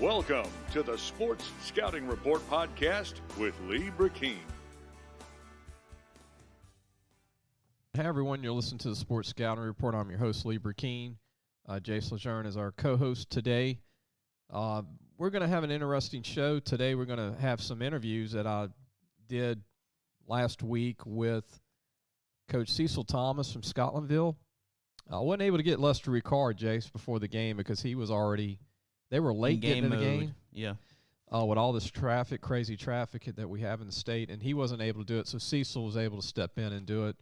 Welcome to the Sports Scouting Report podcast with Lee Brecheen. Hey everyone, you're listening to the Sports Scouting Report. I'm your host, Lee Brecheen. Jace LeJeune is our co-host today. We're going to have an interesting show today. We're going to have some interviews that I did last week with Coach Cecil Thomas from Scotlandville. I wasn't able to get Lester Ricard, Jace, before the game because he was already – they were late getting in the game. Yeah. With all this traffic, crazy traffic that we have in the state, and he wasn't able to do it, so Cecil was able to step in and do it.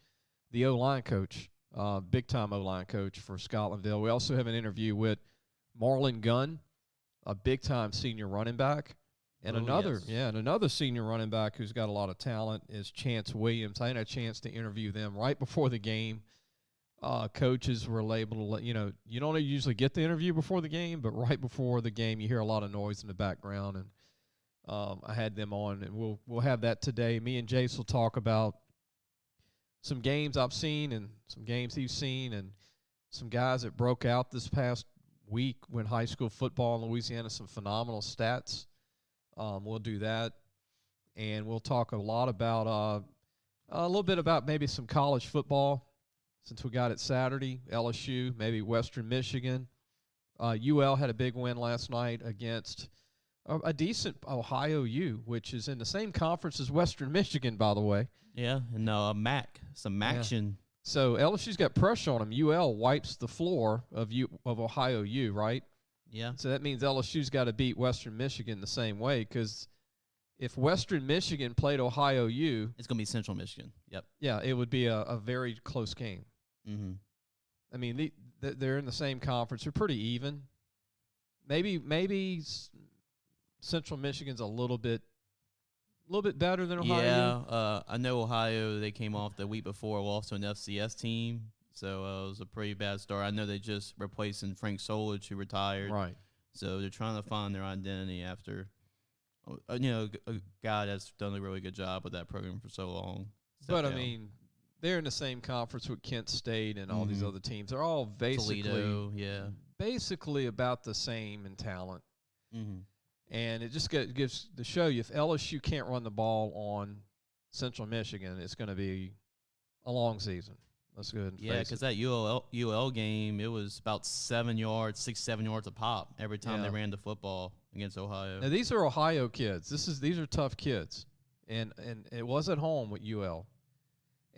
The O-line coach, big-time O-line coach for Scotlandville. We also have an interview with Marlon Gunn, a big-time senior running back. And another senior running back who's got a lot of talent is Chance Williams. I had a chance to interview them right before the game. Coaches were able to let you don't usually get the interview before the game, but right before the game you hear a lot of noise in the background, and I had them on, and we'll have that today. Me and Jace will talk about some games I've seen and some games he's seen, and some guys that broke out this past week when high school football in Louisiana, some phenomenal stats. We'll do that, and we'll talk a lot about a little bit about maybe some college football. Since we got it Saturday, LSU, maybe Western Michigan. UL had a big win last night against a decent Ohio U, which is in the same conference as Western Michigan, by the way. Yeah, and some action. Yeah. So LSU's got pressure on them. UL wipes the floor of Ohio U, right? Yeah. So that means LSU's got to beat Western Michigan the same way, because if Western Michigan played Ohio U, it's going to be Central Michigan. Yep. Yeah, it would be a very close game. Mm-hmm. I mean, they're in the same conference. They're pretty even. Maybe Central Michigan's a little bit better than Ohio. Yeah, I know Ohio. They came off the week before, lost to an FCS team, so it was a pretty bad start. I know they just replacing Frank Solich, who retired. Right. So they're trying to find their identity after, a guy that's done a really good job with that program for so long. But I mean, they're in the same conference with Kent State and all these other teams. They're all basically about the same in talent. Mm-hmm. And it just gives to show you, if LSU can't run the ball on Central Michigan, it's going to be a long season. Let's go ahead and face it. Because that UL game, it was about 7 yards, 6-7 yards a pop every time they ran the football against Ohio. Now, these are Ohio kids. These are tough kids. And it was at home with UL.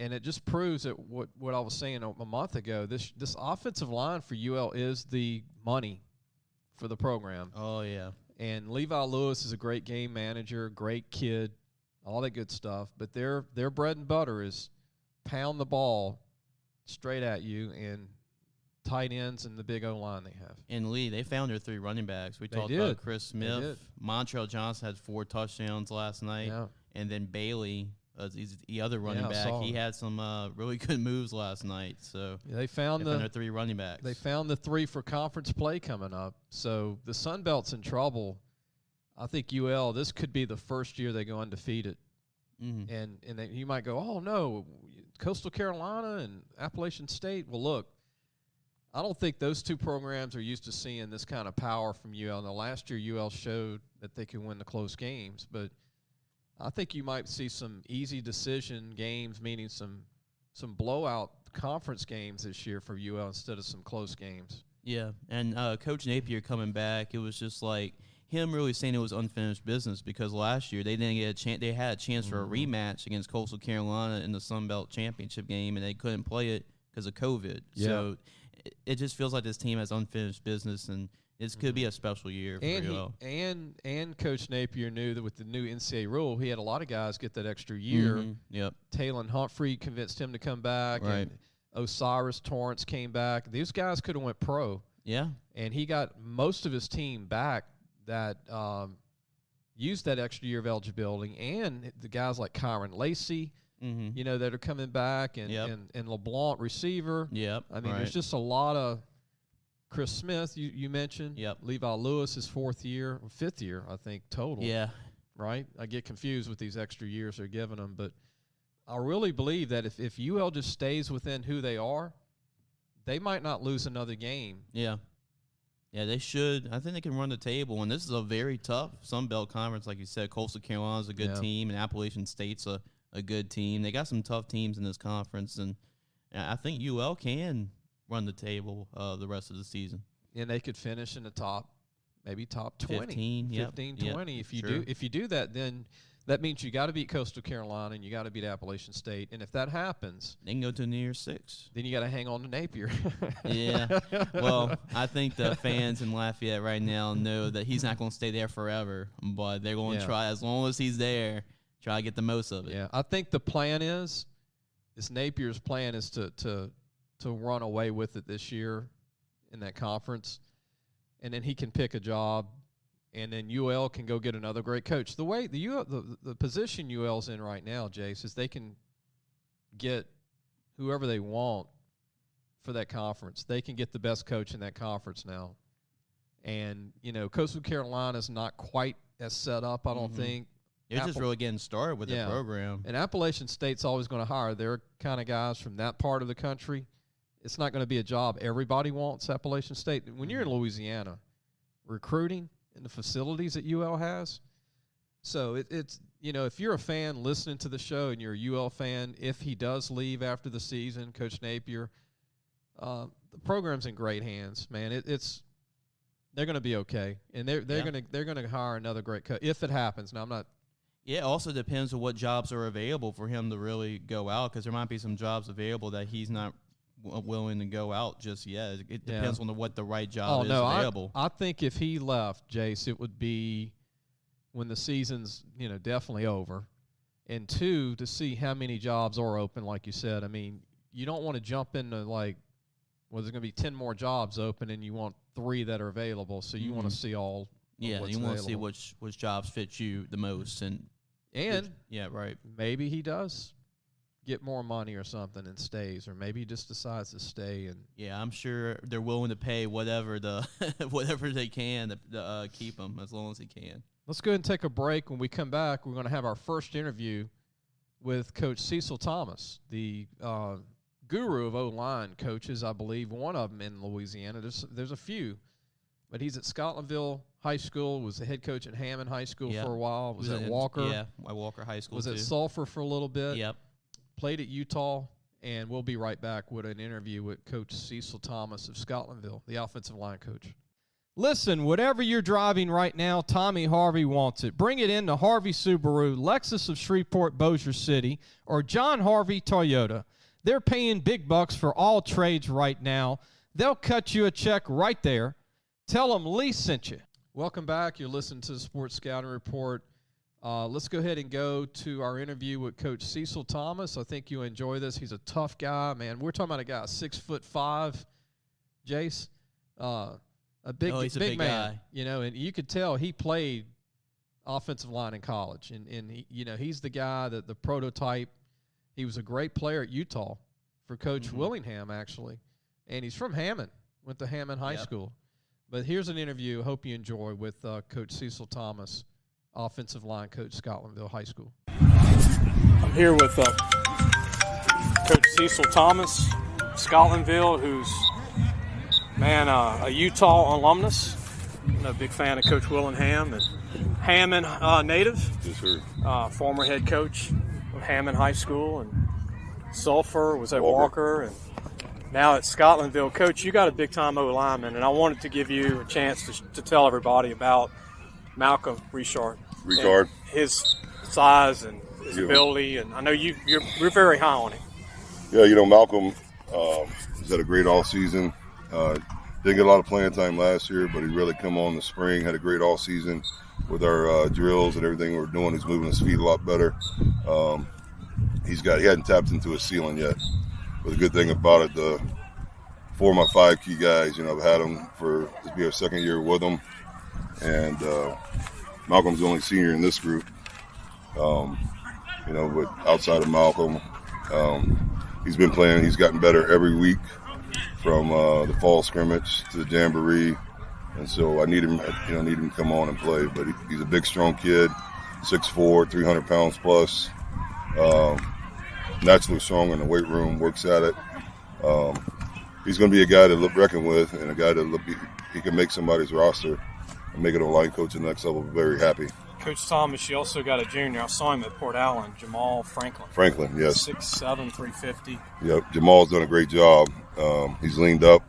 And it just proves that what I was saying a month ago, this offensive line for UL is the money for the program. Oh, yeah. And Levi Lewis is a great game manager, great kid, all that good stuff. But their bread and butter is pound the ball straight at you and tight ends and the big O-line they have. And Lee, they found their 3 running backs. We talked about Chris Smith. Montreal Johnson had 4 touchdowns last night. Yeah. And then Bailey, the other running back, he had some really good moves last night. So they found their 3 running backs. They found the 3 for conference play coming up. So the Sun Belt's in trouble. I think UL, this could be the first year they go undefeated. Mm-hmm. And you might go, oh, no, Coastal Carolina and Appalachian State. Well, look, I don't think those 2 programs are used to seeing this kind of power from UL. Now, last year UL showed that they could win the close games, but I think you might see some easy decision games, meaning some blowout conference games this year for UL instead of some close games. Yeah, and Coach Napier coming back, it was just like him really saying it was unfinished business, because last year they didn't get a chance. They had a chance for a rematch against Coastal Carolina in the Sun Belt Championship game, and they couldn't play it because of COVID. Yeah. So it just feels like this team has unfinished business, and this could be a special year for UL. And Coach Napier knew that with the new NCAA rule, he had a lot of guys get that extra year. Mm-hmm. Yep. Talon Humphrey convinced him to come back. Right. And Osiris Torrance came back. These guys could have went pro. Yeah. And he got most of his team back that used that extra year of eligibility. And the guys like Kyron Lacey, that are coming back, and LeBlanc receiver. Yep. I mean, there's just a lot of Chris Smith, you mentioned. Yep. Levi Lewis, his 5th year, I think, total. Yeah. Right? I get confused with these extra years they're giving them. But I really believe that if UL just stays within who they are, they might not lose another game. Yeah. Yeah, they should. I think they can run the table, and this is a very tough Sun Belt conference, like you said. Coastal Carolina's a good team, and Appalachian State's a good team. They got some tough teams in this conference, and I think UL can run the table the rest of the season. And they could finish in the top 20, 15, 20. Yep, If you do that, then that means you got to beat Coastal Carolina and you got to beat Appalachian State. And if that happens, they can go to New Year's 6. Then you got to hang on to Napier. Yeah. Well, I think the fans in Lafayette right now know that he's not going to stay there forever, but they're going to try, as long as he's there, try to get the most of it. Yeah, I think the plan is Napier's plan is to run away with it this year in that conference, and then he can pick a job, and then UL can go get another great coach. The way the position UL's in right now, Jace, is they can get whoever they want for that conference. They can get the best coach in that conference now. And, Coastal Carolina's not quite as set up, I don't think. They're just really getting started with the program. And Appalachian State's always going to hire their kind of guys from that part of the country. It's not going to be a job everybody wants, Appalachian State. When you're in Louisiana, recruiting and the facilities that UL has. So it's if you're a fan listening to the show and you're a UL fan, if he does leave after the season, Coach Napier, the program's in great hands, man. They're going to be okay, and they're going to hire another great coach if it happens. Now I'm not. Yeah, it also depends on what jobs are available for him to really go out, because there might be some jobs available that he's not willing to go out just yet. It depends on what the right job is available. I think if he left, Jace, it would be when the season's definitely over, and 2, to see how many jobs are open. Like you said, I mean, you don't want to jump into there's going to be 10 more jobs open, and you want 3 that are available. So you want to see all. Yeah, you want to see which jobs fit you the most, and right. Maybe he does get more money or something and stays, or maybe he just decides to stay. And I'm sure they're willing to pay whatever whatever they can to keep him as long as he can. Let's go ahead and take a break. When we come back, we're going to have our first interview with Coach Cecil Thomas, the guru of O-line coaches, I believe, one of them in Louisiana. There's a few, but he's at Scotlandville High School, was the head coach at Hammond High School for a while. Was at Walker. Yeah, Walker High School. Was at Sulphur for a little bit. Yep. Played at Utah, and we'll be right back with an interview with Coach Cecil Thomas of Scotlandville, the offensive line coach. Listen, whatever you're driving right now, Tommy Harvey wants it. Bring it in to Harvey Subaru, Lexus of Shreveport, Bossier City, or John Harvey Toyota. They're paying big bucks for all trades right now. They'll cut you a check right there. Tell them Lee sent you. Welcome back. You're listening to the Sports Scouting Report. Let's go ahead and go to our interview with Coach Cecil Thomas. I think you'll enjoy this. He's a tough guy, man. We're talking about a guy 6'5", Jace. He's a big man, guy. And you could tell he played offensive line in college, and he, he's the guy the prototype. He was a great player at Utah for Coach Willingham, actually, and he's from Hammond. Went to Hammond High School. But here's an interview. Hope you enjoy with Coach Cecil Thomas, offensive line coach, Scotlandville High School. I'm here with Coach Cecil Thomas, Scotlandville, who's a Utah alumnus. I'm a big fan of Coach Willingham and Hammond native. Yes, sir. Former head coach of Hammond High School, and Sulphur was at Walker, and now at Scotlandville. Coach, you got a big-time O-lineman, and I wanted to give you a chance to tell everybody about Malcolm Richard. His size and his ability, and I know you're very high on him. Yeah, Malcolm has had a great all-season. Didn't get a lot of playing time last year, but he really come on in the spring, had a great all-season with our drills and everything we're doing. He's moving his feet a lot better. He hadn't tapped into his ceiling yet. But the good thing about it, the 4 of my 5 key guys, I've had them for this be our second year with them, and Malcolm's the only senior in this group. But outside of Malcolm, he's been playing. He's gotten better every week from the fall scrimmage to the jamboree, and so I need him. Need him to come on and play. But he's a big, strong kid, 6'4", 300 pounds plus. Naturally strong in the weight room, works at it. he's going to be a guy to reckon with, and a guy that he can make somebody's roster and make it a line coach at the next level. Very happy. Coach Thomas, you also got a junior. I saw him at Port Allen, Jamal Franklin. Franklin, yes. 6'7", 350. Yep, Jamal's done a great job. He's leaned up.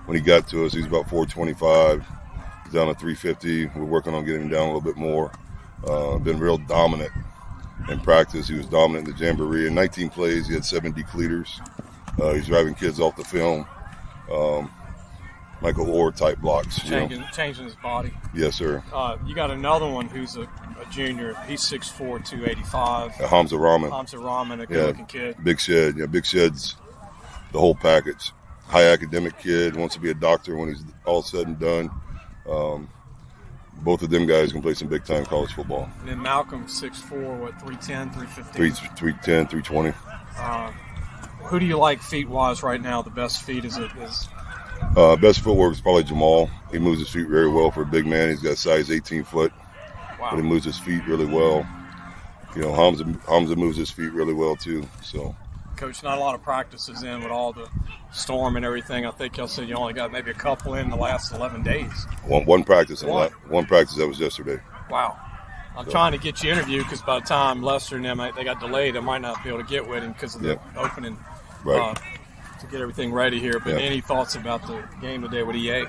When he got to us, he's about 425. He's down to 350. We're working on getting him down a little bit more. Been real dominant in practice. He was dominant in the Jamboree. In 19 plays, he had 7 decleaters. He's driving kids off the film. Michael Orr type blocks. Changing his body. Yes, sir. You got another one who's a junior. He's 6'4", 285. Hamza Rahman. Hamza Rahman, a good-looking kid. Big Shed. Yeah, Big Shed's the whole package. High academic kid, wants to be a doctor when he's all said and done. Both of them guys can play some big-time college football. And then Malcolm, 6'4", 310, 315? 310, 320. Who do you like feet-wise right now? The best feet is best footwork is probably Jamal. He moves his feet very well for a big man. He's got size 18 foot, but he moves his feet really well. Hamza moves his feet really well too. So, Coach, not a lot of practices in with all the storm and everything. I think y'all said you only got maybe a couple in the last 11 days. One practice. One practice that was yesterday. Wow. I'm trying to get you interviewed because by the time Lester and them they got delayed, I might not be able to get with him because of the opening. Right. To get everything ready here. But any thoughts about the game today with EA?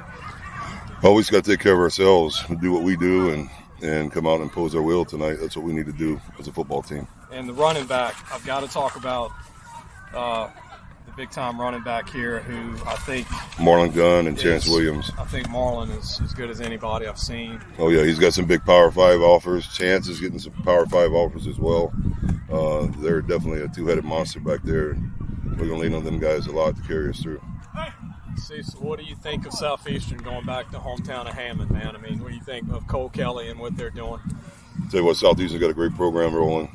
Always got to take care of ourselves, do what we do, and come out and impose our will tonight. That's what we need to do as a football team. And the running back, I've got to talk about the big-time running back here who I think Marlon Gunn and Chance Williams. I think Marlon is as good as anybody I've seen. Oh, yeah, he's got some big Power 5 offers. Chance is getting some Power 5 offers as well. They're definitely a two-headed monster back there. We're going to lean on them guys a lot to carry us through. Cecil, what do you think of Southeastern going back to hometown of Hammond, man? I mean, what do you think of Cole Kelly and what they're doing? Tell you what, Southeastern got a great program rolling.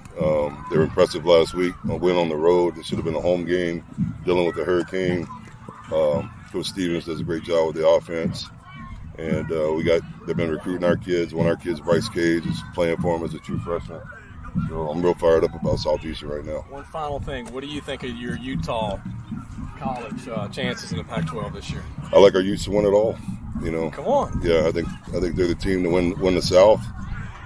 They were impressive last week. A win on the road. It should have been a home game, dealing with the hurricane. Coach Stevens does a great job with the offense. And they've been recruiting our kids. One of our kids, Bryce Cage, is playing for them as a true freshman. So I'm real fired up about Southeastern right now. One final thing. What do you think of your Utah college chances in the Pac-12 this year? I like our Utes to win it all. Come on. Yeah, I think they're the team to win the South.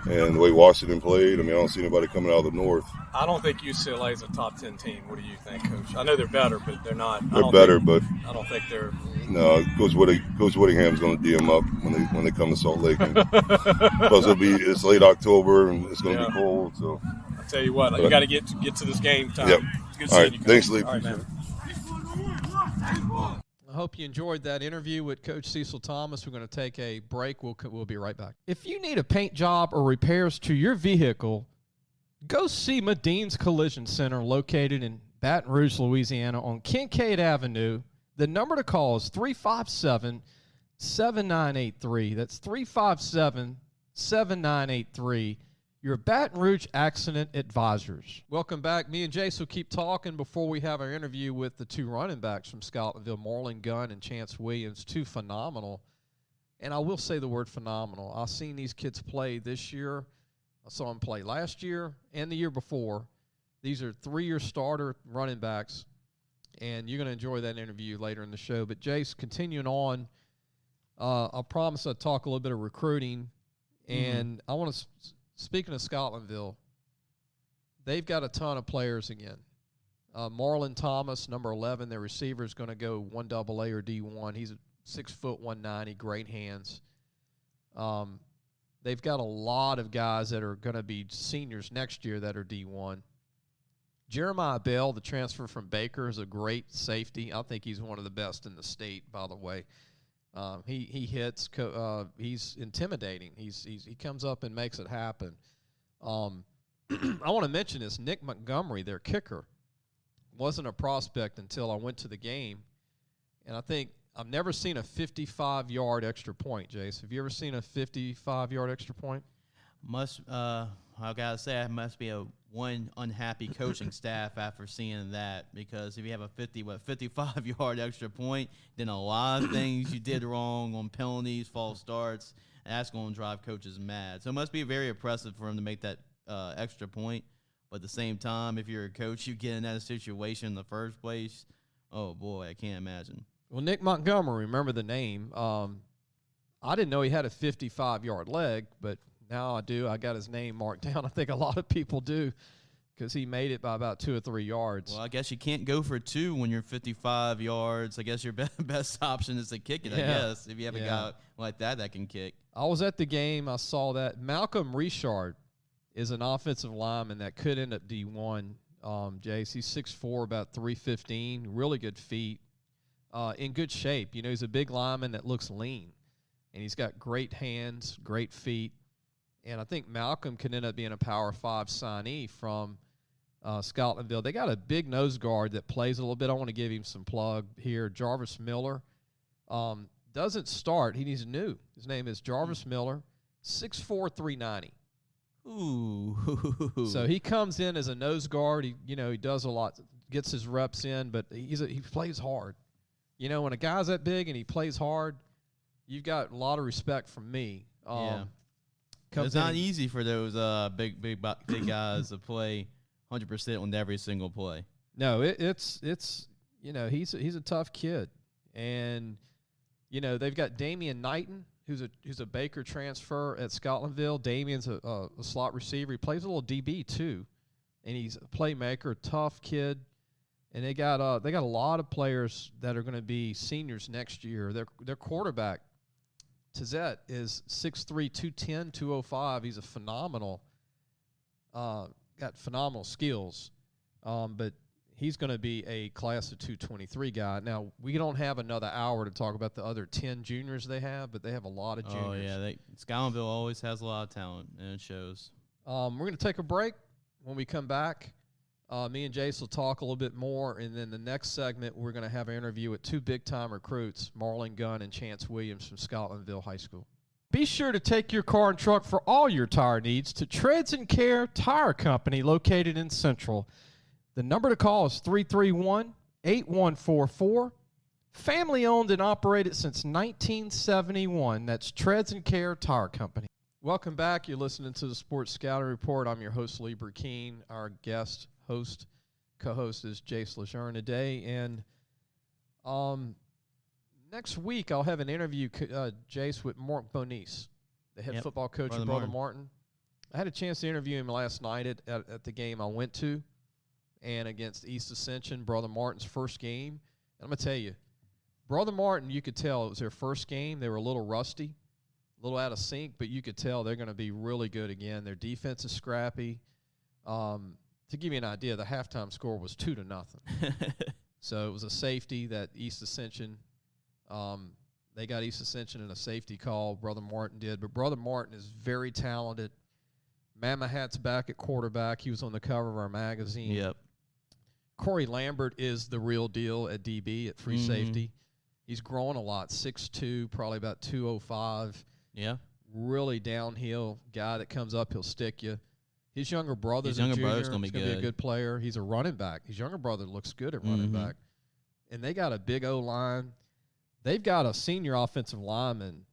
And the way Washington played, I don't see anybody coming out of the North. I don't think UCLA is a top 10 team. What do you think, Coach? I know they're better, but they're not. They're better, but I don't think they're. No, Coach Whittingham's going to D them up when they come to Salt Lake. Plus, it's late October and it's going to be cold. So I tell you what, you got to get to this game time. Yep. Good all right, you, thanks, Lee. All right, man. I hope you enjoyed that interview with Coach Cecil Thomas. We're going to take a break. We'll be right back. If you need a paint job or repairs to your vehicle, go see Medine's Collision Center located in Baton Rouge, Louisiana on Kincaid Avenue. The number to call is 357-7983. That's 357-7983. Your Baton Rouge Accident Advisors. Welcome back. Me and Jace will keep talking before we have our interview with the two running backs from Scotlandville, Marlon Gunn and Chance Williams. Two phenomenal. And I will say the word phenomenal. I've seen these kids play this year. I saw them play last year and the year before. These are 3-year starter running backs. And you're going to enjoy that interview later in the show. But, Jace, continuing on, I promise I'd talk a little bit of recruiting. And I want to speaking of Scotlandville, they've got a ton of players again. Marlon Thomas, number 11, their receiver, is going to go 1AA or D1. He's 6 foot 190, great hands. They've got a lot of guys that are going to be seniors next year that are D1. Jeremiah Bell, the transfer from Baker, is a great safety. I think he's one of the best in the state, by the way. He hits. He's intimidating. He comes up and makes it happen. I want to mention this. Nick Montgomery, their kicker, wasn't a prospect until I went to the game, and I think I've never seen a 55-yard extra point. Jace, have you ever seen a 55-yard extra point? I gotta say, I must be one unhappy coaching staff after seeing that, because if you have a 55-yard extra point, then a lot of things you did wrong on penalties, false starts, and that's going to drive coaches mad. So it must be very impressive for him to make that extra point. But at the same time, if you're a coach, you get in that situation in the first place, oh boy, I can't imagine. Well, Nick Montgomery, remember the name. I didn't know he had a 55-yard leg, but now I do. I got his name marked down. I think a lot of people do because he made it by about 2 or 3 yards. Well, I guess you can't go for 2 when you're 55 yards. I guess your best option is to kick it, I guess, if you have a guy like that can kick. I was at the game. I saw that. Malcolm Richard is an offensive lineman that could end up D1. Jace, he's 6'4", about 315, really good feet, in good shape. You know, he's a big lineman that looks lean, and he's got great hands, great feet. And I think Malcolm can end up being a Power 5 signee from Scotlandville. They got a big nose guard that plays a little bit. I want to give him some plug here. Jarvis Miller doesn't start. He's new. His name is Jarvis Miller, 6'4", 390. Ooh. So he comes in as a nose guard. He does a lot, gets his reps in, but he plays hard. You know, when a guy's that big and he plays hard, you've got a lot of respect from me. It's not easy for those big guys to play 100% on every single play. No, it's he's a tough kid, and they've got Damian Knighton, who's a Baker transfer at Scotlandville. Damian's a slot receiver. He plays a little DB too, and he's a playmaker, tough kid. And they got a lot of players that are going to be seniors next year. Their quarterback, Tizette, is 6'3", 210, 205. He's a phenomenal, got phenomenal skills, but he's going to be a class of 223 guy. Now, we don't have another hour to talk about the other 10 juniors they have, but they have a lot of juniors. Oh, yeah. Scotlandville always has a lot of talent, and it shows. We're going to take a break. When we come back, me and Jace will talk a little bit more, and then the next segment, we're going to have an interview with 2 big-time recruits, Marlon Gunn and Chance Williams from Scotlandville High School. Be sure to take your car and truck for all your tire needs to Treads and Care Tire Company located in Central. The number to call is 331-8144. Family-owned and operated since 1971. That's Treads and Care Tire Company. Welcome back. You're listening to the Sports Scouting Report. I'm your host, Lee Brecheen. Our guest co-host is Jace LeJeune today. And next week I'll have an interview, Jace, with Mark Bonice, the head football coach of Brother Martin. I had a chance to interview him last night at the game I went to, and against East Ascension, Brother Martin's first game. And I'm going to tell you, Brother Martin, you could tell it was their first game. They were a little rusty, a little out of sync, but you could tell they're going to be really good again. Their defense is scrappy. To give you an idea, the halftime score was 2-0. So it was a safety that East Ascension, they got East Ascension in a safety call, Brother Martin did. But Brother Martin is very talented. Mama Hat's back at quarterback. He was on the cover of our magazine. Yep. Corey Lambert is the real deal at DB, at free safety. He's growing a lot, 6'2", probably about 205. Yeah. Really downhill guy that comes up, he'll stick you. His younger brother's brother's going to be a good player. He's a running back. His younger brother looks good at running back. And they got a big O-line. They've got a senior offensive lineman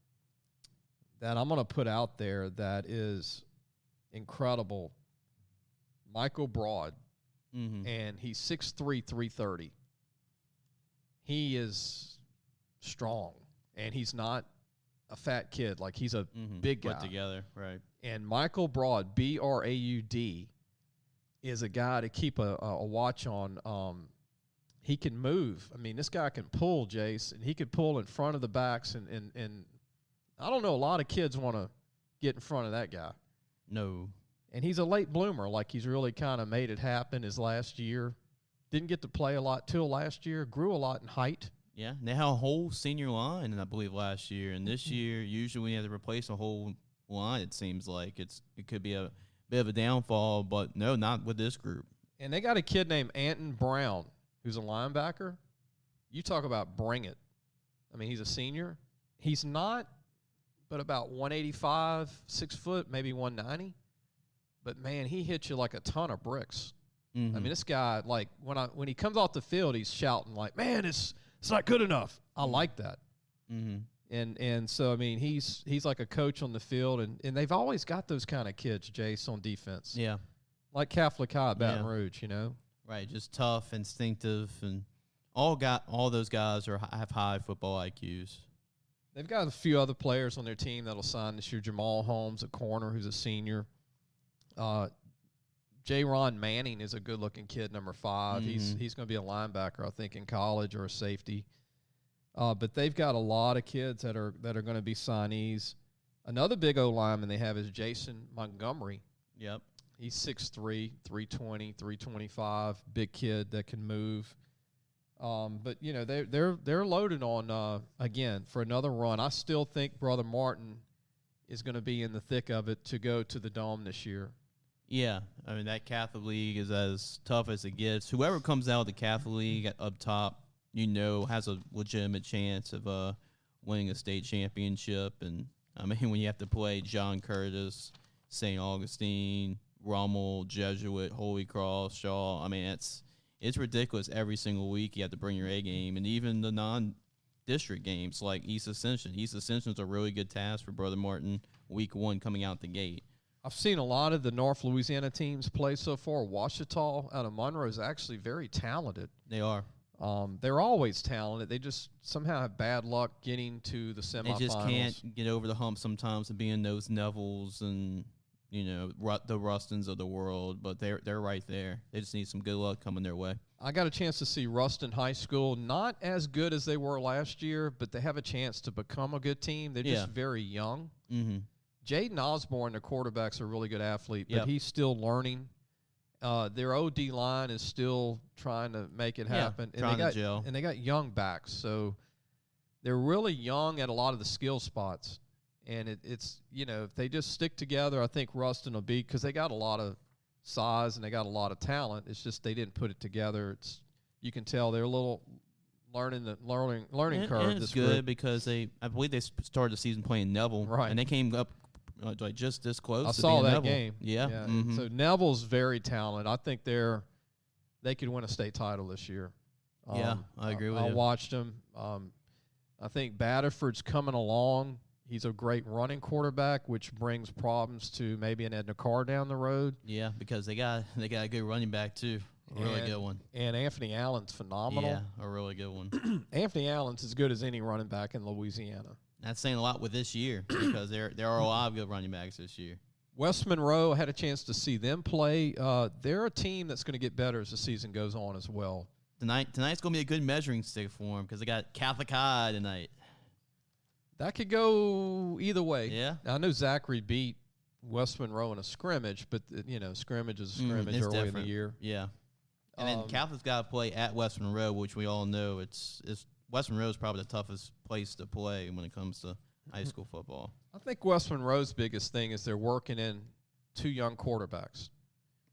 that I'm going to put out there that is incredible, Michael Broad. And he's 6'3", 330. He is strong, and he's not a fat kid. Like, he's a big guy. Put together, right. And Michael Broad, B-R-A-U-D, is a guy to keep a watch on. He can move. I mean, this guy can pull, Jace, and he could pull in front of the backs. And I don't know, a lot of kids want to get in front of that guy. No. And he's a late bloomer. Like, he's really kind of made it happen his last year. Didn't get to play a lot till last year. Grew a lot in height. Yeah, they had a whole senior line, I believe, last year. And this year, usually when you have to replace a whole line, it seems like it could be a bit of a downfall. But no, not with this group. And they got a kid named Anton Brown, who's a linebacker. You talk about bring it. I mean, he's a senior. He's not, but about 185, 6 foot, maybe 190. But, man, he hits you like a ton of bricks. I mean, this guy, like, when he comes off the field, he's shouting like, man, it's not good enough. I like that. And so, I mean, he's like a coach on the field, and they've always got those kind of kids, Jace, on defense. Yeah. Like Catholic High at Baton Rouge, you know? Right, just tough, instinctive, and all those guys have high football IQs. They've got a few other players on their team that'll sign this year. Jamal Holmes, a corner, who's a senior. J-Ron Manning is a good-looking kid, number 5. Mm-hmm. He's going to be a linebacker, I think, in college or a safety. But they've got a lot of kids that are going to be signees. Another big O-lineman they have is Jason Montgomery. Yep. He's 6'3", 320, 325, big kid that can move. But you know they're loaded on again for another run. I still think Brother Martin is going to be in the thick of it to go to the Dome this year. Yeah, I mean that Catholic League is as tough as it gets. Whoever comes out of the Catholic League up top, has a legitimate chance of winning a state championship. And I mean when you have to play John Curtis, St. Augustine, Rummel, Jesuit, Holy Cross, Shaw. I mean it's ridiculous every single week you have to bring your A game, and even the non-district games like East Ascension. East Ascension is a really good task for Brother Martin week 1 coming out the gate. I've seen a lot of the North Louisiana teams play so far. Ouachita out of Monroe is actually very talented. They are. They're always talented. They just somehow have bad luck getting to the semifinals. They just can't get over the hump sometimes of being those Nevilles and the Rustons of the world, but they're right there. They just need some good luck coming their way. I got a chance to see Ruston High School, not as good as they were last year, but they have a chance to become a good team. They're just very young. Mm-hmm. Jaden Osborne, their quarterback's a really good athlete, but Yep. he's still learning. Their OD line is still trying to make it happen. Trying to gel. And they got young backs, so they're really young at a lot of the skill spots. And it's if they just stick together, I think Ruston will beat, because they got a lot of size and they got a lot of talent. It's just they didn't put it together. You can tell they're a little learning curve. And it's good because I believe they started the season playing Neville, right? And they came up like just this close. I to saw being that Neville. game. Yeah. Mm-hmm. So Neville's very talented. I think they could win a state title this year. I agree with you. I watched them. I think Batterford's coming along. He's a great running quarterback, which brings problems to maybe an Edna Carr down the road. Yeah, because they got a good running back too. A really good one. And Anthony Allen's phenomenal. Yeah, a really good one. Anthony Allen's as good as any running back in Louisiana. That's saying a lot with this year because there are a lot of good running backs this year. West Monroe, I had a chance to see them play. They're a team that's going to get better as the season goes on as well. Tonight's going to be a good measuring stick for them because they got Catholic High tonight. That could go either way. Yeah. I know Zachary beat West Monroe in a scrimmage, but scrimmage is a scrimmage early different. in the year. Yeah. And then Catholic's got to play at West Monroe, which we all know it's West Monroe is probably the toughest place to play when it comes to high school football. I think West Monroe's biggest thing is they're working in 2 young quarterbacks.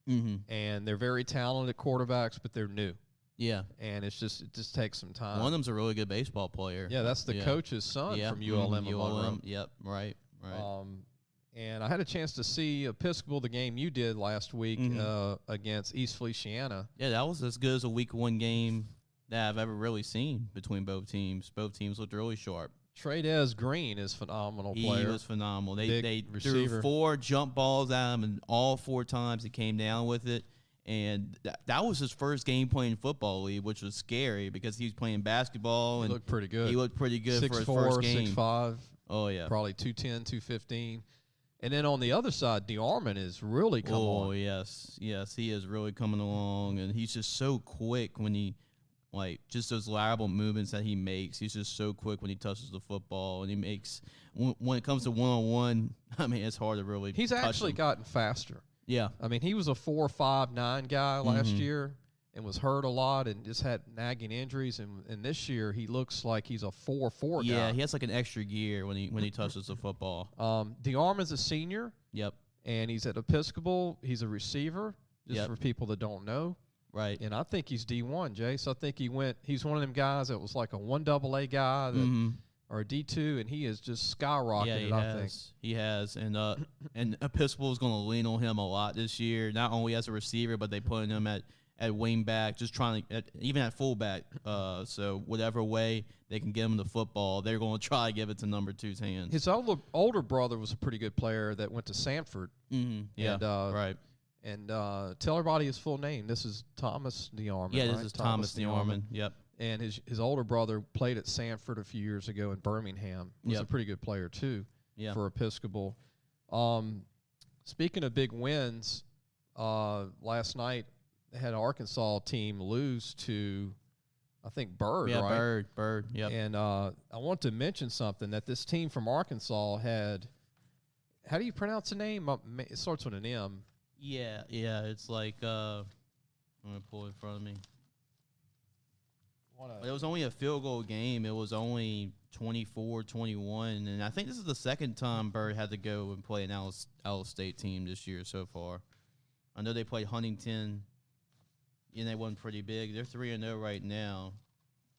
Mm-hmm. And they're very talented quarterbacks, but they're new. Yeah. And it just takes some time. One of them's a really good baseball player. Yeah, that's the coach's son from ULM. ULM. Yep, right. And I had a chance to see Episcopal, the game you did last week against East Feliciana. Yeah, that was as good as a week 1 game that I've ever really seen between both teams. Both teams looked really sharp. Trades Green is a phenomenal player. He was phenomenal. They receiver. threw 4 jump balls at him, and all 4 times he came down with it. And that was his first game playing football league, which was scary because he was playing basketball. He looked pretty good. He looked pretty good for his 6'4", first game. 6'5". Oh, yeah. Probably 210, 215. And then on the other side, DeArmond is really come on. Oh, yes. Yes, he is really coming along. And he's just so quick when he, just those lateral movements that he makes. He's just so quick when he touches the football. And he makes, when it comes to one-on-one, I mean, it's hard to really He's touch actually him. gotten faster. Yeah. I mean, he was a 4.59 guy last year and was hurt a lot and just had nagging injuries. And this year he looks like he's a 4.4 guy. Yeah, he has like an extra gear when he touches the football. DeArmond's a senior. Yep. And he's at Episcopal. He's a receiver, just for people that don't know. Right. And I think he's D1, Jace. I think he's one of them guys that was like a 1AA guy that, or a D2, and he has just skyrocketed, I think. He has. And Episcopal is going to lean on him a lot this year, not only as a receiver, but they put him at wing back, just trying to, even at fullback. So whatever way they can get him the football, they're going to try to give it to number 2's hands. His older brother was a pretty good player that went to Sanford. Yeah, right. And tell everybody his full name. This is Thomas DeArmond. Yeah, right? this is Thomas DeArmond. Yep. And his older brother played at Sanford a few years ago in Birmingham. Was a pretty good player too for Episcopal. Speaking of big wins, last night they had an Arkansas team lose to, I think, Bird, right? Bird, yep. And I want to mention something, that this team from Arkansas had, how do you pronounce the name? It starts with an M. Yeah, it's like, I'm going to pull it in front of me. It was only a field goal game. It was only 24-21, and I think this is the second time Bird had to go and play an out-of-state team this year so far. I know they played Huntington, and they won pretty big. They're 3-0 right now,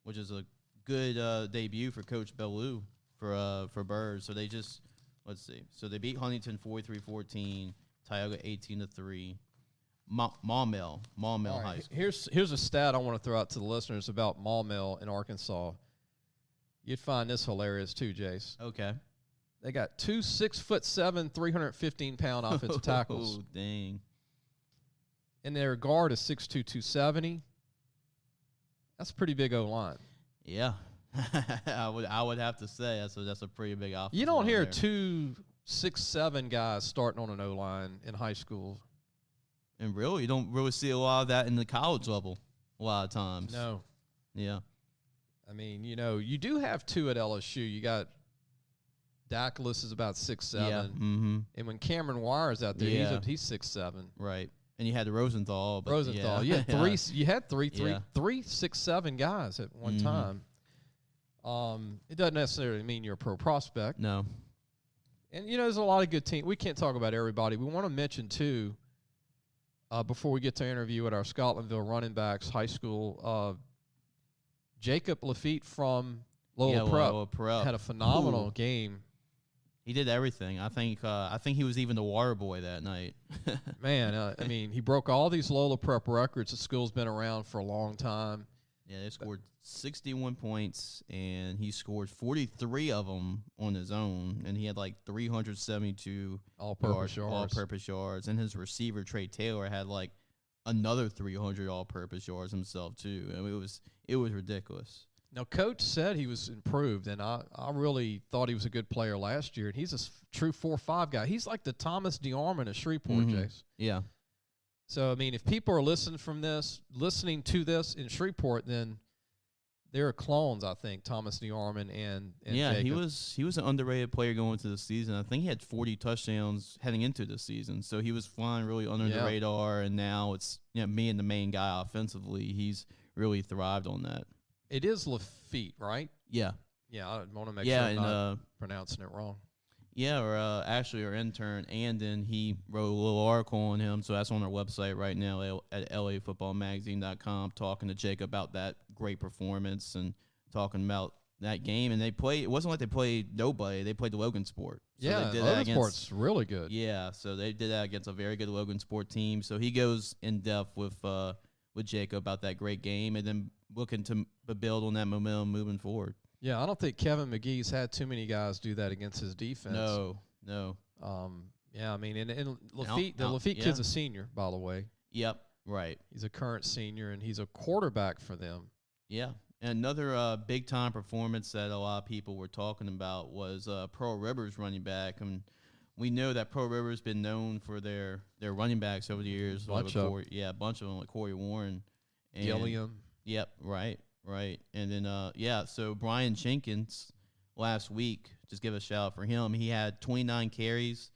which is a good debut for Coach Bellou for Bird. So they just, let's see. So they beat Huntington 43-14, Tioga 18-3. Maumelle right. High School. Here's a stat I want to throw out to the listeners about Maumelle in Arkansas. You'd find this hilarious too, Jace. Okay. They got 2 6'7", 315-pound offensive tackles. Oh, dang. And their guard is 6'2", 270. That's a pretty big O-line. Yeah. I would have to say that's a pretty big offense. You don't hear 2 6'7" guys starting on an O-line in high school. And really, you don't really see a lot of that in the college level a lot of times. No. Yeah. I mean, you do have 2 at LSU. You got Daclus is about 6'7". Yeah. Mm-hmm. And when Cameron Wire's out there, he's 6'7". Right. And you had the Rosenthal. But You had three. You had three 6'7" guys at one time. It doesn't necessarily mean you're a pro prospect. No. And there's a lot of good teams. We can't talk about everybody. We want to mention too. Before we get to interview at our Scotlandville running backs high school, Jacob Lafitte from Lola Prep had a phenomenal game. He did everything. I think he was even the water boy that night. Man, I mean, he broke all these Lola Prep records. The school's been around for a long time. Yeah, they scored 61 points, and he scored 43 of them on his own, and he had like 372 all-purpose yards. And his receiver, Trey Taylor, had like another 300 all-purpose yards himself too. I mean, it was ridiculous. Now, Coach said he was improved, and I really thought he was a good player last year, and he's a true 4-5 guy. He's like the Thomas DeArmond of Shreveport, Jace. Yeah. So, I mean, if people are listening to this in Shreveport, then they're clones, I think, Thomas DeArmond and yeah, Jacob. he was an underrated player going into the season. I think he had 40 touchdowns heading into the season. So he was flying really under the radar, and now it's being the main guy offensively. He's really thrived on that. It is Lafitte, right? Yeah. Yeah, I want to make sure I'm not pronouncing it wrong. Yeah, or actually our intern, Andon, he wrote a little article on him, so that's on our website right now at lafootballmagazine.com, talking to Jacob about that great performance and talking about that game. And it wasn't like they played nobody, they played the Logan Sport. So Logan Sport's really good. Yeah, so they did that against a very good Logan Sport team. So he goes in depth with Jacob about that great game and then looking to build on that momentum moving forward. Yeah, I don't think Kevin McGee's had too many guys do that against his defense. No. Yeah, I mean, and Lafitte, the Lafitte kid's a senior, by the way. Yep, right. He's a current senior, and he's a quarterback for them. Yeah, and another big-time performance that a lot of people were talking about was Pearl Rivers running back. And we know that Pearl Rivers been known for their running backs over the years. A bunch of them, like Corey Warren. And Gilliam. Yep, right. And then, so Brian Jenkins last week, just give a shout out for him. He had 29 carries,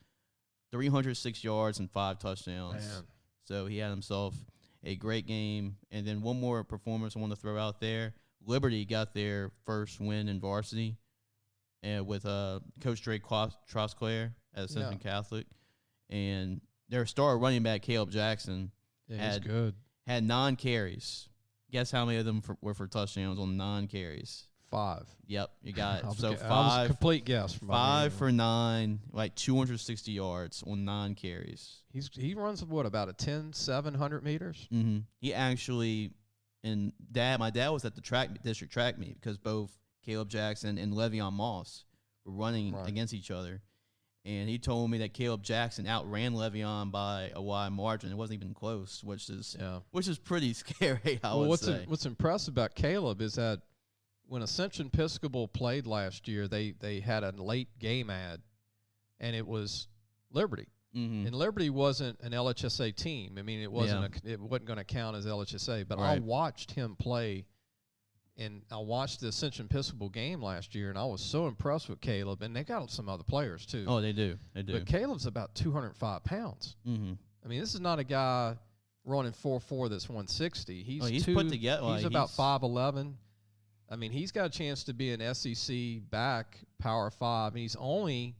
306 yards, and 5 touchdowns. Man. So he had himself a great game. And then one more performance I want to throw out there. Liberty got their first win in varsity and with Coach Drake Trosclair at Ascension Catholic. And their star running back, Caleb Jackson, had 9 carries. Guess how many of them were for touchdowns on 9 carries? 5. Yep, you got it. So 5. Was a complete guess. 5 for 9, like 260 yards on 9 carries. He runs about a 700 meters. Mm-hmm. He actually, my dad was at the district track meet because both Caleb Jackson and Le'Veon Moss were running against each other. And he told me that Caleb Jackson outran Le'Veon by a wide margin. It wasn't even close, which is pretty scary, I would say. What's impressive about Caleb is that when Ascension Episcopal played last year, they had a late game ad, and it was Liberty. Mm-hmm. And Liberty wasn't an LHSA team. I mean, it wasn't going to count as LHSA. But I watched him play, and I watched the Ascension Episcopal game last year, and I was so impressed with Caleb. And they got some other players too. Oh, they do. But Caleb's about 205 pounds. Mm-hmm. I mean, this is not a guy running 4.4 that's 160. He's put together. He's about 5'11". I mean, he's got a chance to be an SEC back, Power 5, and he's only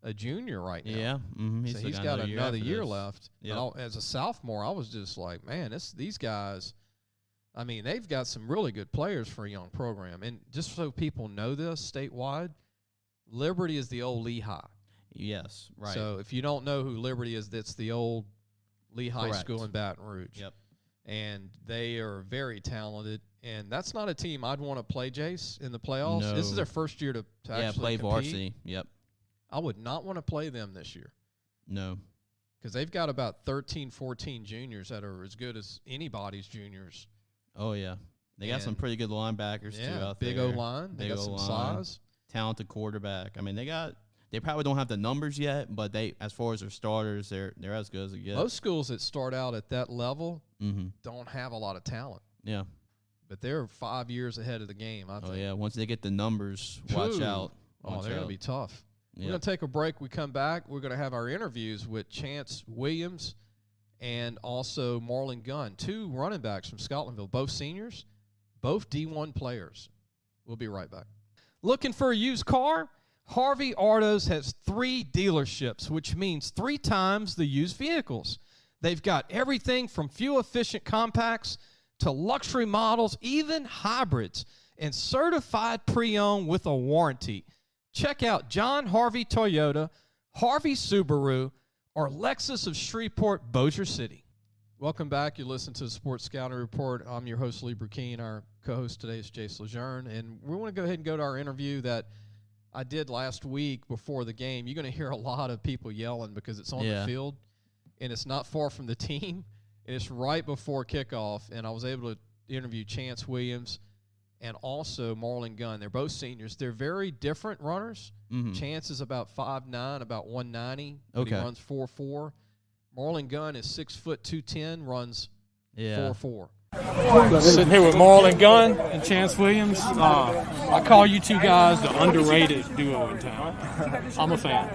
a junior right now. Yeah. Mm-hmm. So he's got another year left. Yep. As a sophomore, I was just like, man, these guys, I mean, they've got some really good players for a young program. And just so people know this statewide, Liberty is the old Lehigh. Yes, right. So if you don't know who Liberty is, that's the old Lehigh Correct. School in Baton Rouge. Yep. And they are very talented. And that's not a team I'd want to play, Jace, in the playoffs. No. This is their first year to actually play compete. varsity. Yep. I would not want to play them this year. No. Because they've got about 13, 14 juniors that are as good as anybody's juniors. Oh, yeah. They got some pretty good linebackers, too, out big there. O-line. They got some O-line. size. Talented quarterback. I mean, they probably don't have the numbers yet, but as far as their starters, they're as good as it gets. Most schools that start out at that level Mm-hmm. don't have a lot of talent. Yeah. But they're 5 years ahead of the game, I think. Oh, yeah. Once they get the numbers, watch out. They're going to be tough. Yep. We're going to take a break. We come back. We're going to have our interviews with Chance Williams and also Marlon Gunn, 2 running backs from Scotlandville, both seniors, both D1 players. We'll be right back. Looking for a used car? Harvey Autos has 3 dealerships, which means 3 times the used vehicles. They've got everything from fuel-efficient compacts to luxury models, even hybrids, and certified pre-owned with a warranty. Check out John Harvey Toyota, Harvey Subaru, or Lexus of Shreveport, Bossier City. Welcome back. You listen to the Sports Scouting Report. I'm your host, Lee Brecheen. Our co-host today is Jace LeJeune. And we want to go ahead and go to our interview that I did last week before the game. You're going to hear a lot of people yelling because it's on the field, and it's not far from the team. And it's right before kickoff, and I was able to interview Chance Williams and also Marlon Gunn. They're both seniors. They're very different runners. Mm-hmm. Chance is about 5'9", about 190. But he runs 4.4. Marlon Gunn is 6 foot 210, runs 4.4. Sitting here with Marlon Gunn and Chance Williams. I call you 2 guys the underrated duo in town. I'm a fan.